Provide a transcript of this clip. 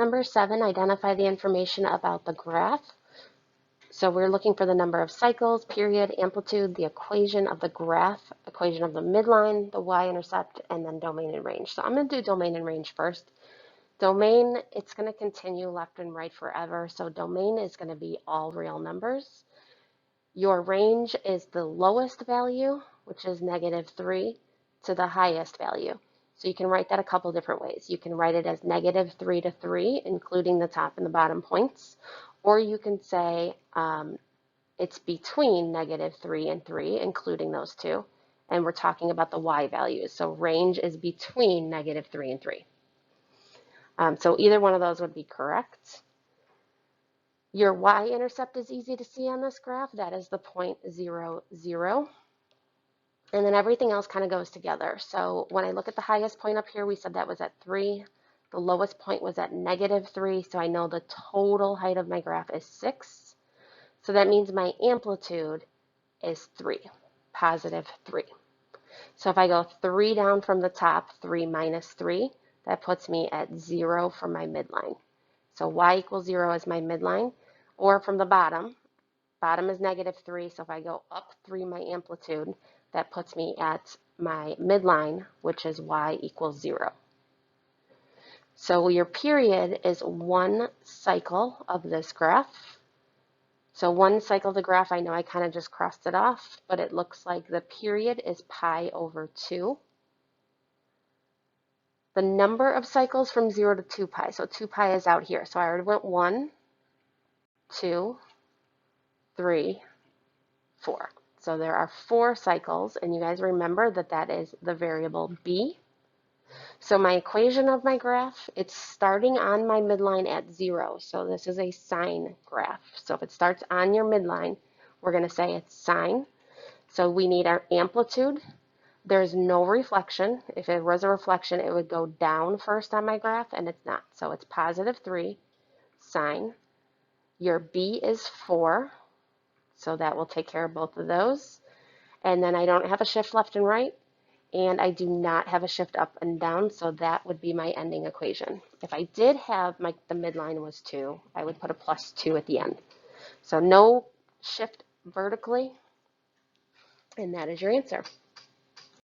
Number 7, identify the information about the graph. So we're looking for the number of cycles, period, amplitude, the equation of the graph, equation of the midline, the y-intercept, and then domain and range. So I'm going to do domain and range first. Domain, it's going to continue left and right forever. So domain is going to be all real numbers. Your range is the lowest value, which is -3, to the highest value. So you can write that a couple different ways. You can write it as -3 to 3, including the top and the bottom points. Or you can say it's between -3 and 3, including those two. And we're talking about the y values. So range is between -3 and 3. So either one of those would be correct. Your y-intercept is easy to see on this graph. That is the point 0, 0. And then everything else kind of goes together. So when I look at the highest point up here, we said that was at 3. The lowest point was at -3. So I know the total height of my graph is 6. So that means my amplitude is 3, +3. So if I go 3 down from the top, 3 minus 3, that puts me at 0 for my midline. So y equals 0 is my midline. Or from the bottom is -3, so if I go up 3 my amplitude, that puts me at my midline, which is y equals 0. So your period is one cycle of this graph. So one cycle of the graph, I know I kind of just crossed it off, but it looks like the period is pi over 2. The number of cycles from 0 to 2 pi, so 2 pi is out here. So I already went 1, 2, 3, 4. So there are 4 cycles, and you guys remember that that is the variable b. So my equation of my graph, it's starting on my midline at 0. So this is a sine graph. So if it starts on your midline, we're going to say it's sine. So we need our amplitude. There's no reflection. If it was a reflection, it would go down first on my graph, and it's not. So it's +3 sine. Your b is 4. So that will take care of both of those. And then I don't have a shift left and right, and I do not have a shift up and down, so that would be my ending equation. If I did have the midline was 2, I would put a +2 at the end. So no shift vertically, and that is your answer.